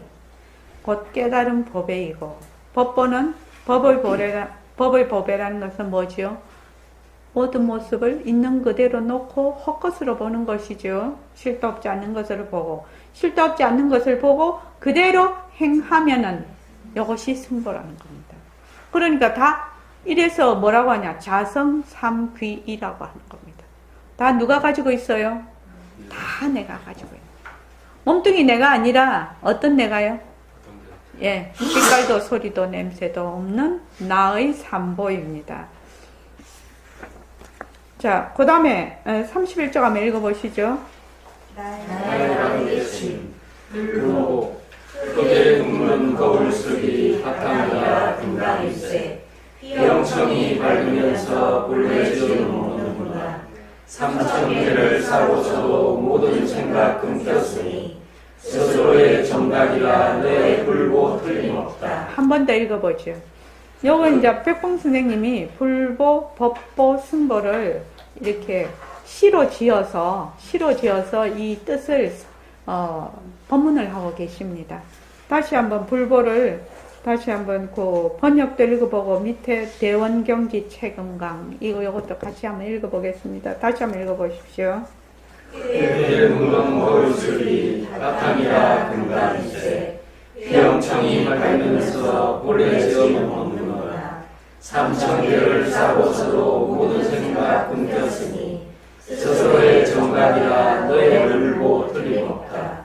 곧 깨달은 법배이고, 법보는 법의 법배라는 것은 뭐지요? 모든 모습을 있는 그대로 놓고 헛것으로 보는 것이죠. 실도 없지 않는 것을 보고, 실도 없지 않는 것을 보고 그대로 행하면은 이것이 승보라는 겁니다. 그러니까 다 이래서 뭐라고 하냐? 자성삼귀이라고 하는 겁니다. 다 누가 가지고 있어요? 다 내가 가지고 있는 거예요. 몸뚱이 내가 아니라 어떤 내가요? 예, 빛깔도 소리도 냄새도 없는 나의 삼보입니다. 자, 그 다음에 31쪽 한번 읽어보시죠. 나의 바른 대신 불보, 흙에 둥근 거울속이 바탕이라 금강일세, 휘영청이 밝으면서 본래 지은 모르는구나. 삼천개를 사고서도 모든 생각 끊겼으니 스스로의 정각이라 너의 불보 틀림없다. 한 번 더 읽어보죠. 요거 이제 백봉 선생님이 불보, 법보, 승보를 이렇게 시로 지어서 이 뜻을 법문을 하고 계십니다. 다시 한번 불보를 다시 한번 그 번역도 읽어보고 밑에 대원경기 책음강 이것도 같이 한번 읽어보겠습니다. 다시 한번 읽어보십시오. 흙에 둥근 거울속이 바탕이라 금강일세, 휘영청이 밝으면서 본래 지은 모르는구나. 삼천개를 사고서도 모든 생각 끊겼으니 스스로의 정각이라 너의 불보 틀림없다.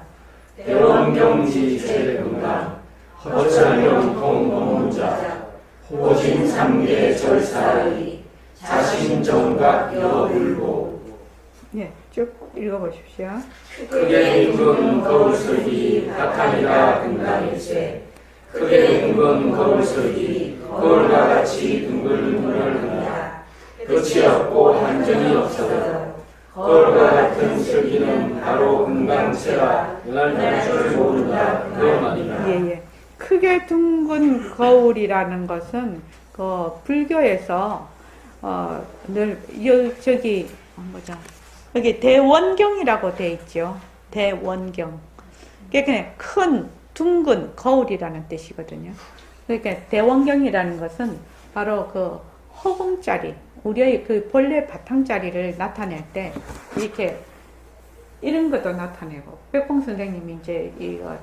대원경지 책음강 허철명통 법문자 호진 삼계 절사의 자신 정각 여불보. 예, 쭉 읽어보십시오. 크게 둥근 거울속이 바탕이라 금강일세, 크게 둥근 거울속이 거울과 같이 둥글둥글한다. 끝이 없고 한정이 없어도 거울과 같은 슬기는 바로 금강체라 날 줄 모른다 그 말이다. 예. 크게 둥근 거울이라는 것은 그 불교에서 늘 저기 뭐죠? 여기 대원경이라고 돼 있죠. 대원경. 그러니까 큰 둥근 거울이라는 뜻이거든요. 그러니까 대원경이라는 것은 바로 그 허공짜리, 우리의 그 본래 바탕짜리를 나타낼 때 이렇게 이런 것도 나타내고, 백봉 선생님이 이제 이거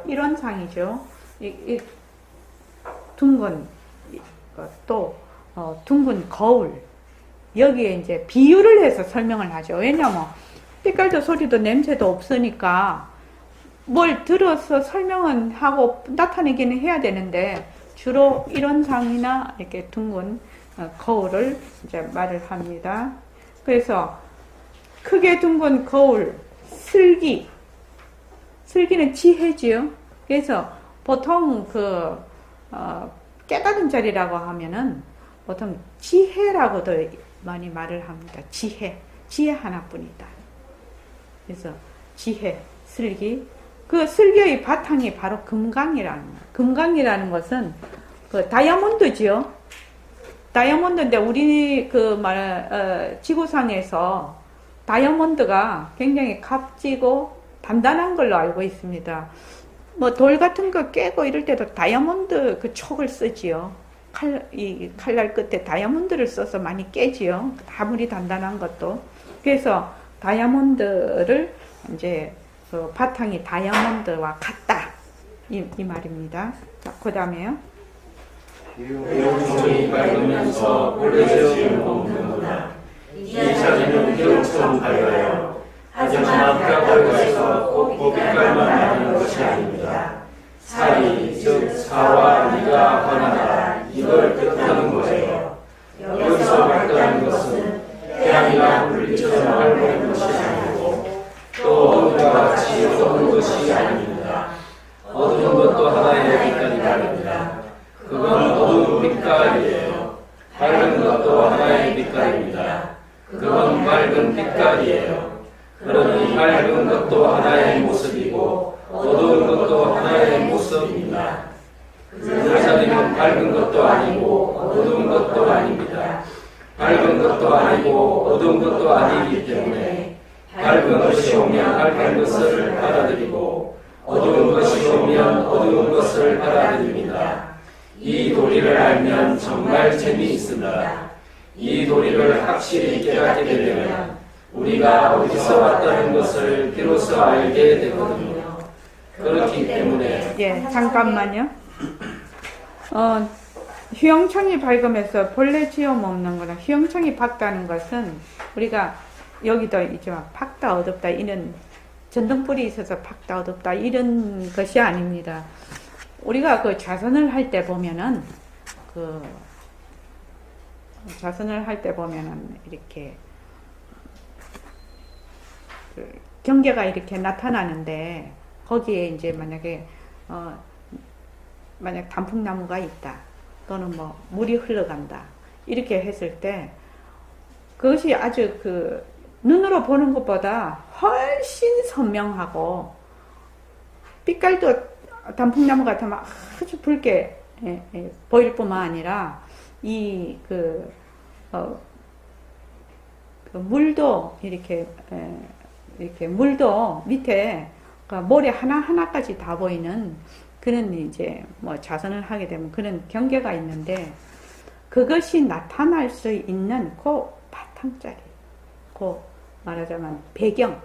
이런 상이죠. 이 둥근 또 둥근 거울. 여기에 이제 비유를 해서 설명을 하죠. 왜냐면 빛깔도 소리도 냄새도 없으니까 뭘 들어서 설명은 하고 나타내기는 해야 되는데 주로 이런 상이나 이렇게 둥근 거울을 이제 말을 합니다. 그래서 크게 둥근 거울, 슬기는 지혜지요. 그래서 보통 깨달은 자리라고 하면은 보통 지혜라고도 많이 말을 합니다. 지혜 하나뿐이다. 그래서 지혜, 슬기. 그 슬기의 바탕이 바로 금강이라는 거예요. 금강이라는 것은 그 다이아몬드지요. 다이아몬드인데 우리 지구상에서 다이아몬드가 굉장히 값지고 단단한 걸로 알고 있습니다. 뭐 돌 같은 거 깨고 이럴 때도 다이아몬드 그 촉을 쓰지요. 이 칼날 끝에 다이아몬드를 써서 많이 깨지요. 아무리 단단한 것도. 그래서 다이아몬드를 이제 그 바탕이 다이아몬드와 같다. 이 말입니다. 자, 그 다음에요. 기운이 밝으면서 볼레지음은 없는구나. 이 자리는 기운처럼 밝아요. 하지만 뼈골에서 고빛깔만 나는 것이 아닙니다. 사리, 즉 사와 리가 하나다. 이걸 뜻하는 거예요. 여기서 밝다는 것은 태양이나 불빛처럼 밝은 것이 아니고 또 어둠과 같이 어두운 것이 아닙니다. 어두운 것도 하나의 빛깔이 다릅니다. 그건 어두운 빛깔이에요. 밝은 것도 하나의 빛깔입니다. 그건 밝은 빛깔이에요. 그러니 밝은 것도 하나의 모습이고 어두운 것도 하나의 모습입니다. 그 자리는 밝은 것도 아니고 어두운 것도 아닙니다. 밝은 것도 아니고 어두운 것도 아니기 때문에 밝은 것이 오면 밝은 것을 받아들이고 어두운 것이 오면 어두운 것을 받아들입니다. 이 도리를 알면 정말 재미있습니다. 이 도리를 확실히 깨닫게 되면 우리가 어디서 왔다는 것을 비로소 알게 되거든요. 그렇기 때문에 예, 잠깐만요. 휘영청이 밝으면서 본래 지음 없는 거나 휘영청이 밝다는 것은 우리가 여기도 이제 밝다 어둡다 이런 전등불이 있어서 밝다 어둡다 이런 것이 아닙니다. 우리가 그 좌선을 할 때 보면은 이렇게 경계가 이렇게 나타나는데 거기에 이제 만약에 만약 단풍나무가 있다 또는 뭐 물이 흘러간다 이렇게 했을 때 그것이 아주 그 눈으로 보는 것보다 훨씬 선명하고 빛깔도 단풍나무 같으면 아주 붉게 보일 뿐만 아니라 그 물도 이렇게 물도 밑에 모래 하나하나까지 다 보이는 그런 이제 뭐 좌선을 하게 되면 그런 경계가 있는데 그것이 나타날 수 있는 그 바탕자리, 그 말하자면 배경,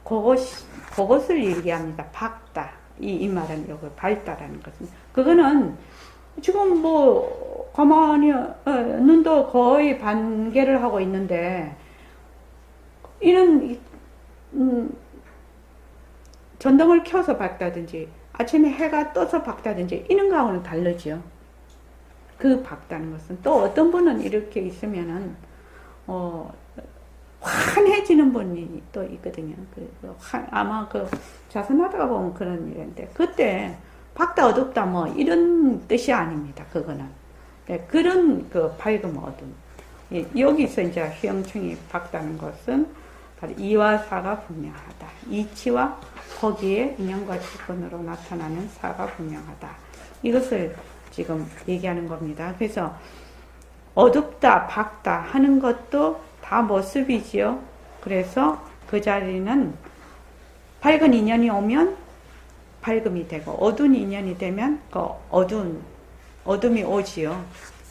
그것을 얘기합니다. 밝다. 이 말은 요거 밝다라는 것은 그거는 지금 뭐 가만히 눈도 거의 반개를 하고 있는데 이런 전등을 켜서 밝다든지 아침에 해가 떠서 밝다든지 이런 거하고는 다르죠. 그 밝다는 것은 또 어떤 분은 이렇게 있으면은 환해지는 분이 또 있거든요. 아마 그 자선하다가 보면 그런 일인데 그때 밝다 어둡다 뭐 이런 뜻이 아닙니다. 그거는 그런 그 밝음 어둠 여기서 이제 휘영청이 밝다는 것은 바로 이와 사가 분명하다. 이치와 거기에 인연과 조건으로 나타나는 사가 분명하다. 이것을 지금 얘기하는 겁니다. 그래서 어둡다, 밝다 하는 것도 다 모습이지요. 그래서 그 자리는 밝은 인연이 오면 밝음이 되고 어두운 인연이 되면 그 어둠이 오지요.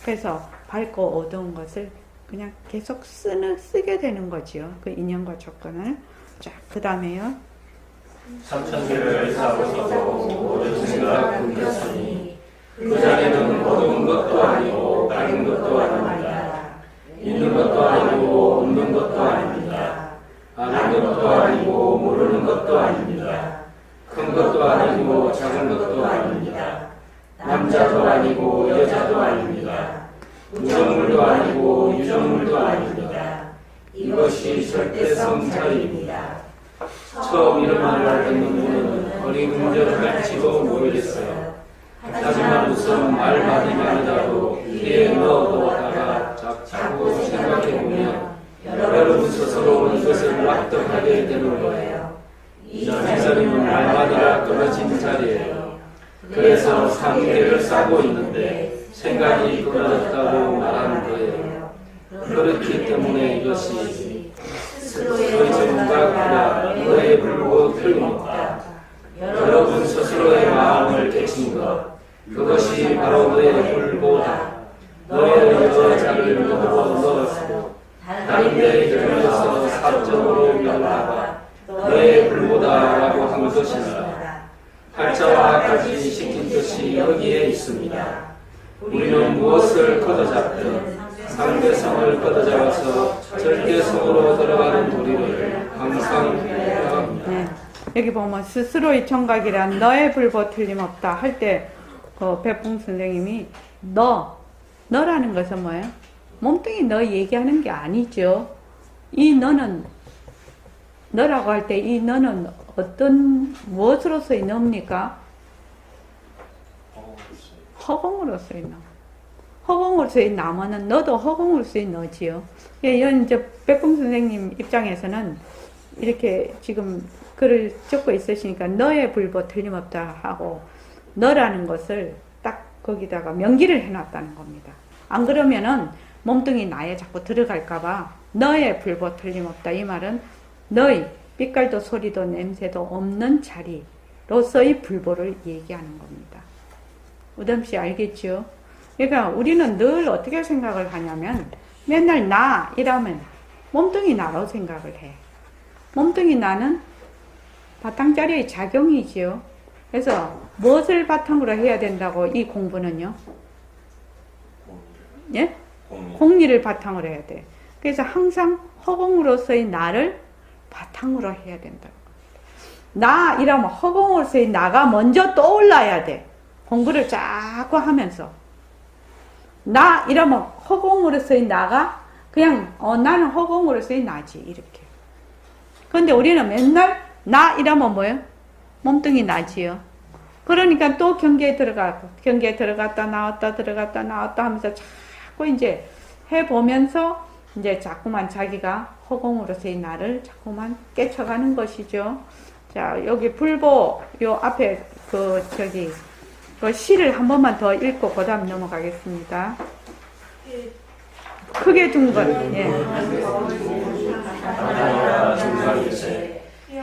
그래서 밝고 어두운 것을 그냥 계속 쓰게 되는 거지요. 그 인연과 조건을. 자, 그 다음에요. 삼천계를 쌓고서도 모든 생각 끊겼으니 그 자리는 어두운 것도 아니고 밝은 것도 아닙니다. 있는 것도 아니고 없는 것도 아닙니다. 아는 것도 아니고 모르는 것도 아닙니다. 큰 것도 아니고 작은 것도 아닙니다. 남자도 아니고 여자도 아닙니다. 우정물도 아니고 유정물도 아닙니다. 이것이 절대성 자리입니다. 처음 이런 말을 듣는 분은 어리둥절할지도 모르겠어요. 하지만 우선 말 많이라도 귀에 넣어두었다가 자꾸 생각해보면 여러분 스스로 이것을 납득하게 되는 거예요. 이 자리는 말만이라 떨어진 자리예요. 그래서 상계를 싸고 있는데 생각이 끊어졌다고 말하는 거예요. 그렇기 때문에 이것이 스스로의 정답이라 너의 불고 틀림없다. 여러분 스스로의 마음을 깨친 것, 그것이 바로 너의 불보다. 너의 자기를 믿음으로 넣었고 다른 데 들면서 사적으로 믿으라가 너의 불보다라고 한 것이니라. 팔자와 같이 시킨 뜻이 여기에 있습니다. 우리는 무엇을 걷어잡든 상대성을 걷어잡아서 절대성으로 들어가는 도리를 항상 해야 합니다. 네. 여기 보면 스스로의 청각이란 너의 불보 틀림없다 할 때 백봉 선생님이 너라는 것은 뭐예요? 몸뚱이 너 얘기하는 게 아니죠. 이 너는 너라고 할 때 이 너는 어떤 무엇으로서의 너입니까? 허공으로서의 너. 허공으로서의 나무는 너도 허공으로서의 너지요. 이건 이제 백봉 선생님 입장에서는 이렇게 지금 글을 적고 있으시니까 너의 불보 틀림없다 하고 너라는 것을 딱 거기다가 명기를 해놨다는 겁니다. 안 그러면은 몸뚱이 나에 자꾸 들어갈까봐 너의 불보 틀림없다. 이 말은 너의 빛깔도 소리도 냄새도 없는 자리로서의 불보를 얘기하는 겁니다. 우담씨 알겠죠? 그러니까 우리는 늘 어떻게 생각을 하냐면 맨날 나 이러면 몸뚱이 나로 생각을 해. 몸뚱이 나는 바탕자리의 작용이지요. 그래서 무엇을 바탕으로 해야 된다고 이 공부는요? 예? 공리를 바탕으로 해야 돼. 그래서 항상 허공으로서의 나를 바탕으로 해야 된다. 나 이러면 허공으로서의 나가 먼저 떠올라야 돼. 공부를 자꾸 하면서. 나 이러면 허공으로서의 나가 그냥 나는 허공으로서의 나지 이렇게. 그런데 우리는 맨날 나 이러면 뭐예요? 몸뚱이 나지요. 그러니까 또 경계에 들어갔다 나왔다 들어갔다 나왔다 하면서 자꾸 이제 해보면서 이제 자꾸만 자기가 허공으로서의 나를 자꾸만 깨쳐가는 것이죠. 자, 여기 불보 요 앞에 그 시를 한 번만 더 읽고 그 다음 넘어가겠습니다. 크게 둔 것. 예.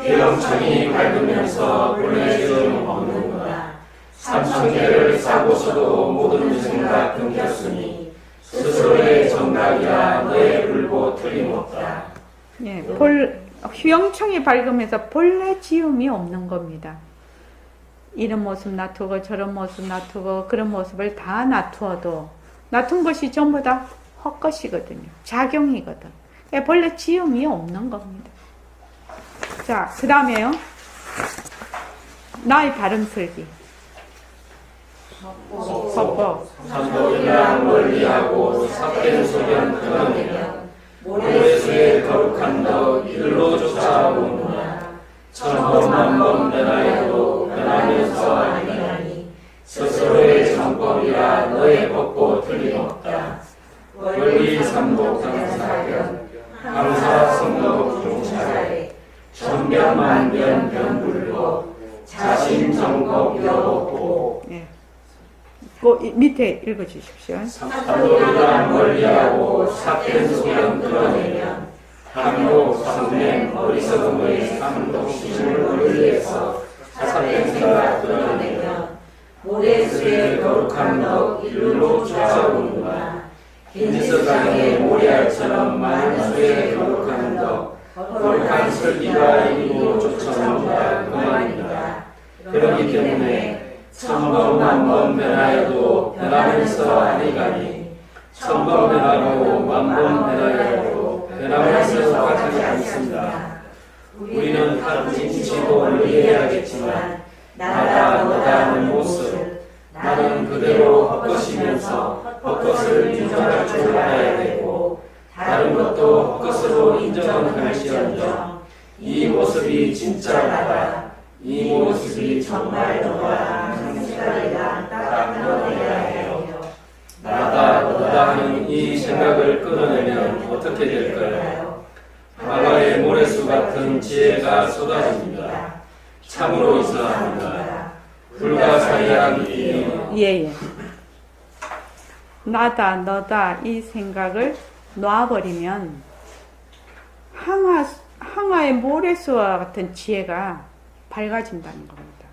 태영천이 밝으면서 본래 지음 없는구나. 삼천개를 싸고서도 모든 생각 끊겼으니 스스로의 정각이라 너의 불보 틀림없다. 예, 휘영청이 밝으면서 본래 지음이 없는 겁니다. 이런 모습 놔두고 저런 모습 놔두고 그런 모습을 다 놔두어도 놔둔 것이 전부 다 헛것이거든요. 작용이거든. 본래 지음이 없는 겁니다. 자, 그 다음에요. 나의 발음설기. 법법. 삼복이랑 멀리하고 삭된 소견 끊어내면 모래수의 거룩한 덕 이들로 쫓아오는구나. 천번만번 변하여도 변하면서 아니하니 스스로의 정법이라 너의 법고 틀림없다. 원리 삼복 당사견 항사 성덕 종차례 천변만변 변불고 자신 정법 여복고. 예. 그 밑에 읽어주십시오. 삼복이랑 멀리하고 삭된 소견 끊어내면 항복 성냄 어리석음의 삼독심을 멀리해서 삭된 생각 끊어내면 모래수의 거룩한 덕 일로 쫓아오는구나. 긴지석강의 모래알처럼 만수의 거룩한 덕 거룩한 설기가 이리로 쫓아온다 그 말입니다. 그렇기 때문에 천번 만번 변하여도 변하면서 아니가니 천번 변하고 만번 변하여도 변하면서 가지 않습니다. 우리는 한 진치도 멀리해야겠지만 나다 너다 하는 모습 나는 그대로 헛것이면서 헛것을 인정할 줄 알아야 되고 다른 것도 헛것으로 인정은 할지언정 이 모습이 진짜 나다 이 모습이 정말 너다 하는 생각이랑 딱 끊어내야 해요. 나다 너다 하는 이 생각을 끊어내면 어떻게 될까요? 바다의 모래수 같은 지혜가 쏟아집니다. 참으로 이상합니다. 불가사의하기. 예. 나다 너다 이 생각을 놔버리면 항아의 모래수와 같은 지혜가 밝아진다는 겁니다.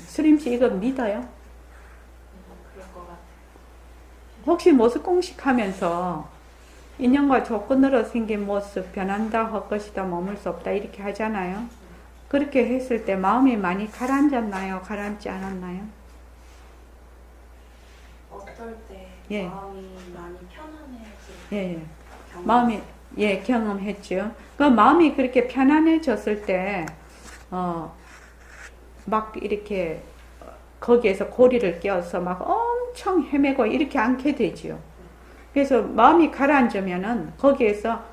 수림씨 이거 믿어요? 그럴 것 같아요. 혹시 모습 공식하면서 인연과 조건으로 생긴 모습 변한다 헛것이다 머물 수 없다 이렇게 하잖아요. 그렇게 했을 때 마음이 많이 가라앉았나요? 가라앉지 않았나요? 어떨 때 예. 마음이 많이 편안해질 예, 예. 경험. 마음이 경험했죠. 그 마음이 그렇게 편안해졌을 때 막 이렇게 거기에서 고리를 껴서 막 엄청 헤매고 이렇게 않게 되지요. 그래서 마음이 가라앉으면은 거기에서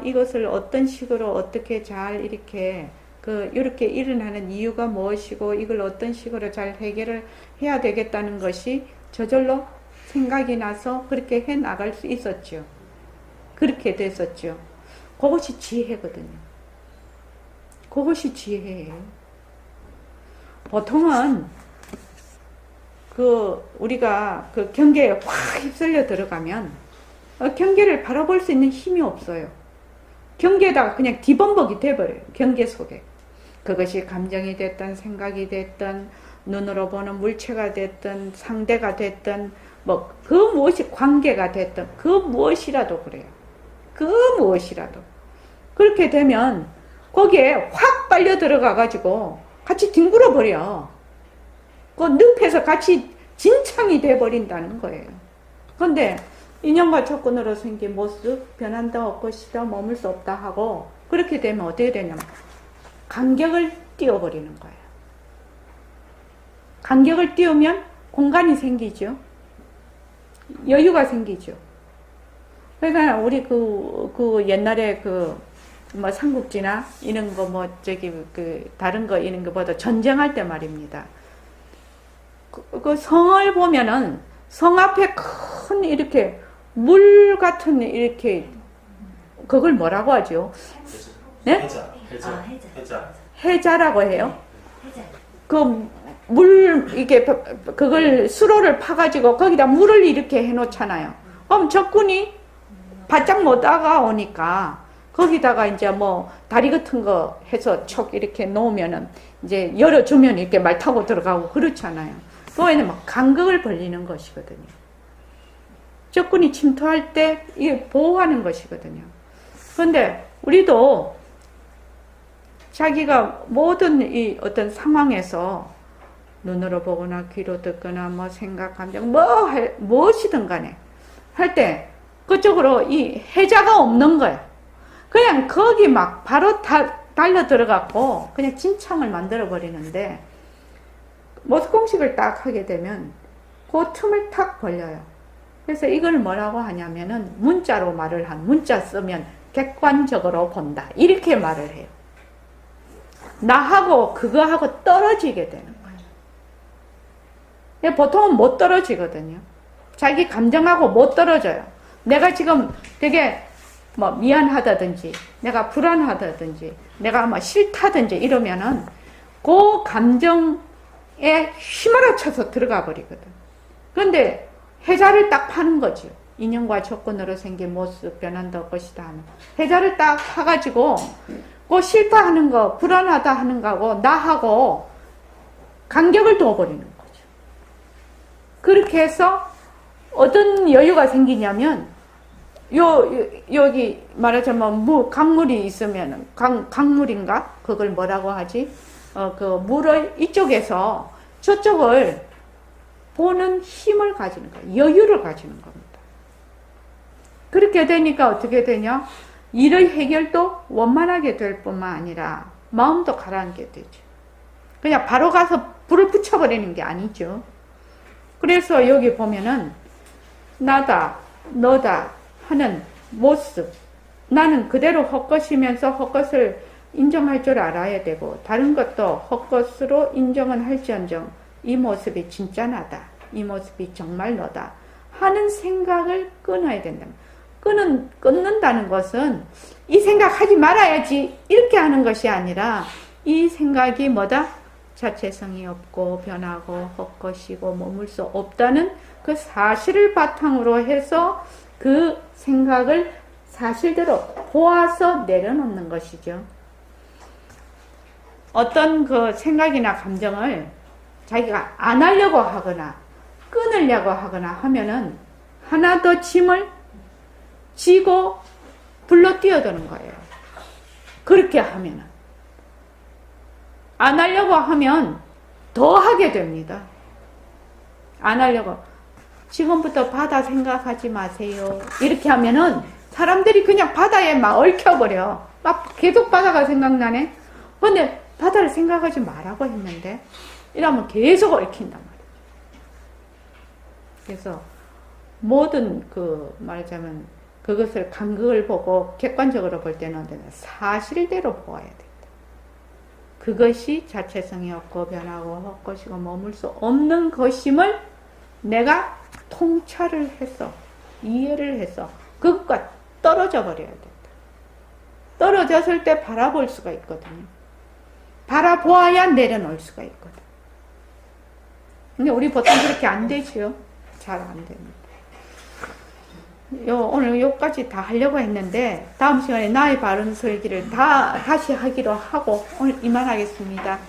이것을 어떤 식으로 어떻게 잘 이렇게 이렇게 일어나는 이유가 무엇이고 이걸 어떤 식으로 잘 해결을 해야 되겠다는 것이 저절로 생각이 나서 그렇게 해 나갈 수 있었죠. 그렇게 됐었죠. 그것이 지혜거든요. 그것이 지혜예요. 보통은 우리가 경계에 확 휩쓸려 들어가면 경계를 바라볼 수 있는 힘이 없어요. 경계에다가 그냥 뒤범벅이 돼버려요. 경계 속에. 그것이 감정이 됐든 생각이 됐든 눈으로 보는 물체가 됐든 상대가 됐든 그 무엇이 관계가 됐든 그 무엇이라도 그래요. 그 무엇이라도. 그렇게 되면 거기에 확 빨려 들어가 가지고 같이 뒹굴어 버려. 늪에서 같이 진창이 돼 버린다는 거예요. 그런데 인연과 조건으로 생긴 모습 변한다 헛것이다 머물 수 없다 하고 그렇게 되면 어떻게 되냐면 간격을 띄워버리는 거예요. 간격을 띄우면 공간이 생기죠. 여유가 생기죠. 그러니까 우리 옛날에 삼국지나 이런 거 다른 거 이런 거보다 전쟁할 때 말입니다. 성을 보면은 성 앞에 큰 이렇게 물 같은 이렇게 그걸 뭐라고 하죠? 네? 해자. 해자라고 해요. 해자. 이게 그걸 수로를 파가지고 거기다 물을 이렇게 해놓잖아요. 그럼 적군이 바짝 못 다가오니까 거기다가 이제 다리 같은 거 해서 촉 이렇게 놓으면은 이제 열어주면 이렇게 말 타고 들어가고 그렇잖아요. 그거에는 간격을 벌리는 것이거든요. 적군이 침투할 때 이게 보호하는 것이거든요. 그런데 우리도 자기가 모든 이 어떤 상황에서 눈으로 보거나 귀로 듣거나 생각, 감정 무엇이든 간에 할 때 그쪽으로 이 해자가 없는 거예요. 그냥 거기 바로 달려 들어갔고 그냥 진창을 만들어 버리는데 모습 공식을 딱 하게 되면 그 틈을 탁 벌려요. 그래서 이걸 뭐라고 하냐면은 문자로 문자 쓰면 객관적으로 본다 이렇게 말을 해요. 나하고 그거하고 떨어지게 되는 거예요. 보통은 못 떨어지거든요. 자기 감정하고 못 떨어져요. 내가 지금 되게 미안하다든지 내가 불안하다든지 내가 싫다든지 이러면은 그 감정에 휘몰아쳐서 들어가 버리거든. 그런데 해자를 딱 파는 거죠. 인연과 조건으로 생긴 모습 변한다 것이다 하는 해자를 딱 파가지고 그 싫다 하는 거 불안하다 하는 거하고 나하고 간격을 둬버리는 거죠. 그렇게 해서 어떤 여유가 생기냐면 여기 말하자면 강물이 있으면 강물인가? 그걸 뭐라고 하지? 물을 이쪽에서 저쪽을 보는 힘을 가지는 거예요. 여유를 가지는 겁니다. 그렇게 되니까 어떻게 되냐? 일의 해결도 원만하게 될 뿐만 아니라 마음도 가라앉게 되죠. 그냥 바로 가서 불을 붙여버리는 게 아니죠. 그래서 여기 보면은 나다, 너다 하는 모습, 나는 그대로 헛것이면서 헛것을 인정할 줄 알아야 되고 다른 것도 헛것으로 인정은 할지언정 이 모습이 진짜 나다, 이 모습이 정말 너다 하는 생각을 끊어야 된다. 끊는다는 것은 이 생각하지 말아야지 이렇게 하는 것이 아니라 이 생각이 뭐다? 자체성이 없고 변하고 헛것이고 머물 수 없다는 그 사실을 바탕으로 해서 그 생각을 사실대로 보아서 내려놓는 것이죠. 어떤 그 생각이나 감정을 자기가 안 하려고 하거나 끊으려고 하거나 하면은 하나 더 짐을 지고 불러 뛰어드는 거예요. 그렇게 하면은. 안 하려고 하면 더 하게 됩니다. 안 하려고. 지금부터 바다 생각하지 마세요. 이렇게 하면은 사람들이 그냥 바다에 막 얽혀버려. 막 계속 바다가 생각나네. 근데 바다를 생각하지 말라고 했는데 이러면 계속 얽힌단 말이에요. 그래서 모든 그 말하자면 그것을 간극을 보고 객관적으로 볼 때는 사실대로 보아야 된다. 그것이 자체성이 없고 변하고 헛것이고 머물 수 없는 것임을 내가 통찰을 해서 이해를 해서 그것과 떨어져 버려야 된다. 떨어졌을 때 바라볼 수가 있거든요. 바라보아야 내려놓을 수가 있거든. 근데 우리 보통 그렇게 안 되지요. 잘 안 됩니다. 오늘 여기까지 다 하려고 했는데 다음 시간에 나의 바른 설기를 다시 하기로 하고 오늘 이만하겠습니다.